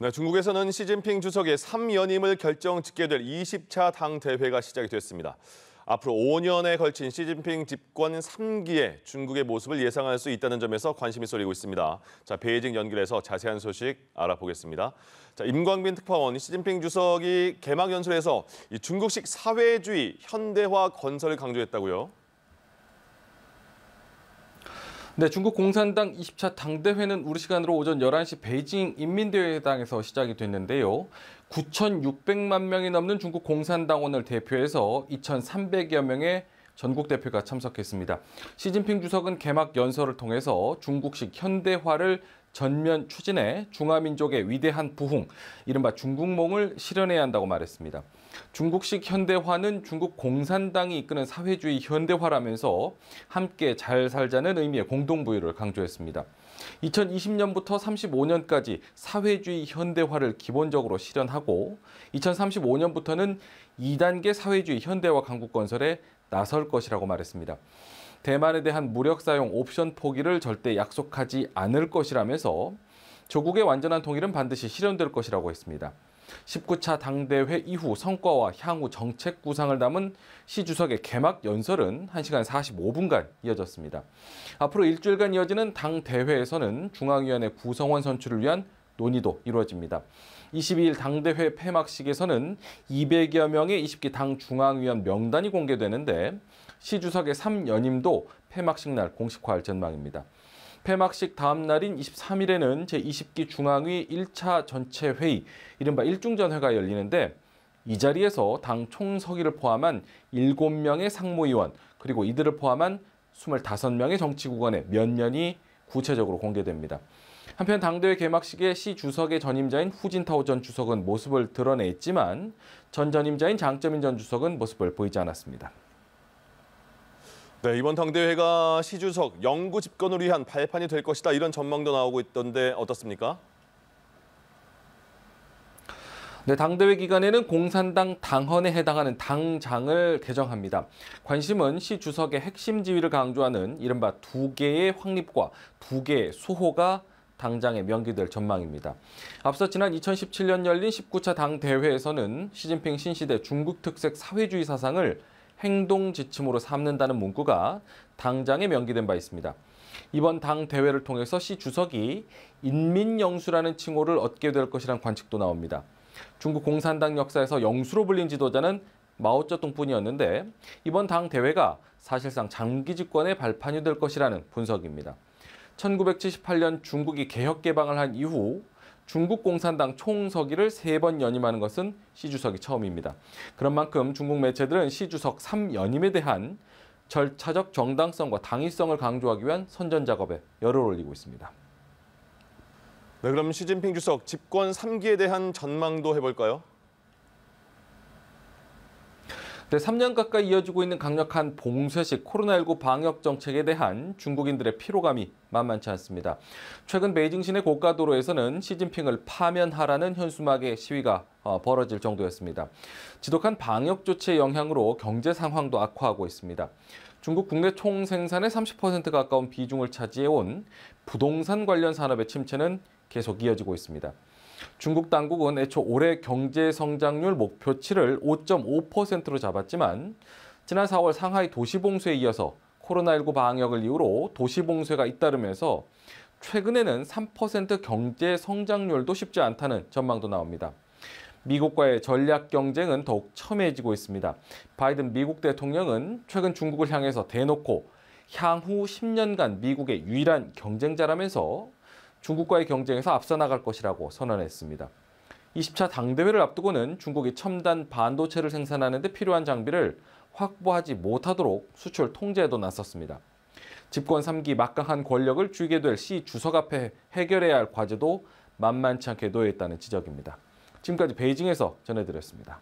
네, 중국에서는 시진핑 주석의 3연임을 결정 짓게 될 20차 당 대회가 시작이 됐습니다. 앞으로 5년에 걸친 시진핑 집권 3기의 중국의 모습을 예상할 수 있다는 점에서 관심이 쏠리고 있습니다. 자, 베이징 연결해서 자세한 소식 알아보겠습니다. 자, 임광빈 특파원, 시진핑 주석이 개막 연설에서 이 중국식 사회주의 현대화 건설을 강조했다고요? 네, 중국 공산당 20차 당대회는 우리 시간으로 오전 11시 베이징 인민대회당에서 시작이 됐는데요. 9,600만 명이 넘는 중국 공산당원을 대표해서 2,300여 명의 전국 대표가 참석했습니다. 시진핑 주석은 개막 연설을 통해서 중국식 현대화를 전면 추진해 중화민족의 위대한 부흥, 이른바 중국몽을 실현해야 한다고 말했습니다. 중국식 현대화는 중국 공산당이 이끄는 사회주의 현대화라면서 함께 잘 살자는 의미의 공동부유를 강조했습니다. 2020년부터 35년까지 사회주의 현대화를 기본적으로 실현하고 2035년부터는 2단계 사회주의 현대화 강국 건설에 나설 것이라고 말했습니다. 대만에 대한 무력 사용 옵션 포기를 절대 약속하지 않을 것이라면서 조국의 완전한 통일은 반드시 실현될 것이라고 했습니다. 19차 당대회 이후 성과와 향후 정책 구상을 담은 시 주석의 개막 연설은 1시간 45분간 이어졌습니다. 앞으로 일주일간 이어지는 당대회에서는 중앙위원회 구성원 선출을 위한 논의도 이루어집니다. 22일 당대회 폐막식에서는 200여 명의 20기 당 중앙위원 명단이 공개되는데 시 주석의 3연임도 폐막식 날 공식화할 전망입니다. 폐막식 다음 날인 23일에는 제20기 중앙위 1차 전체 회의, 이른바 일중전회가 열리는데 이 자리에서 당 총서기를 포함한 7명의 상무위원, 그리고 이들을 포함한 25명의 정치국원의 면면이 구체적으로 공개됩니다. 한편 당대회 개막식에 시 주석의 전임자인 후진타오 전 주석은 모습을 드러냈지만 전 전임자인 장쩌민 전 주석은 모습을 보이지 않았습니다. 네, 이번 당대회가 시 주석 영구 집권을 위한 발판이 될 것이다, 이런 전망도 나오고 있던데 어떻습니까? 네, 당대회 기간에는 공산당 당헌에 해당하는 당장을 개정합니다. 관심은 시 주석의 핵심 지위를 강조하는 이른바 2개의 확립과 2개의 수호가 당장에 명기될 전망입니다. 앞서 지난 2017년 열린 19차 당대회에서는 시진핑 신시대 중국 특색 사회주의 사상을 행동 지침으로 삼는다는 문구가 당장에 명기된 바 있습니다. 이번 당대회를 통해서 시 주석이 인민영수라는 칭호를 얻게 될 것이라는 관측도 나옵니다. 중국 공산당 역사에서 영수로 불린 지도자는 마오쩌둥뿐이었는데 이번 당대회가 사실상 장기 집권의 발판이 될 것이라는 분석입니다. 1978년 중국이 개혁 개방을 한 이후 중국 공산당 총서기를 3번 연임하는 것은 시 주석이 처음입니다. 그런 만큼 중국 매체들은 시 주석 3연임에 대한 절차적 정당성과 당위성을 강조하기 위한 선전 작업에 열을 올리고 있습니다. 네, 그럼 시진핑 주석 집권 3기에 대한 전망도 해볼까요? 네, 3년 가까이 이어지고 있는 강력한 봉쇄식 코로나19 방역 정책에 대한 중국인들의 피로감이 만만치 않습니다. 최근 베이징 시내 고가도로에서는 시진핑을 파면하라는 현수막의 시위가 벌어질 정도였습니다. 지독한 방역 조치의 영향으로 경제 상황도 악화하고 있습니다. 중국 국내 총생산의 30% 가까운 비중을 차지해온 부동산 관련 산업의 침체는 계속 이어지고 있습니다. 중국 당국은 애초 올해 경제 성장률 목표치를 5.5%로 잡았지만 지난 4월 상하이 도시봉쇄에 이어서 코로나19 방역을 이유로 도시봉쇄가 잇따르면서 최근에는 3% 경제 성장률도 쉽지 않다는 전망도 나옵니다. 미국과의 전략 경쟁은 더욱 첨예해지고 있습니다. 바이든 미국 대통령은 최근 중국을 향해서 대놓고 향후 10년간 미국의 유일한 경쟁자라면서 중국과의 경쟁에서 앞서 나갈 것이라고 선언했습니다. 20차 당대회를 앞두고는 중국이 첨단 반도체를 생산하는 데 필요한 장비를 확보하지 못하도록 수출 통제에도 나섰습니다. 집권 3기 막강한 권력을 쥐게 될 시 주석 앞에 해결해야 할 과제도 만만치 않게 놓여 있다는 지적입니다. 지금까지 베이징에서 전해드렸습니다.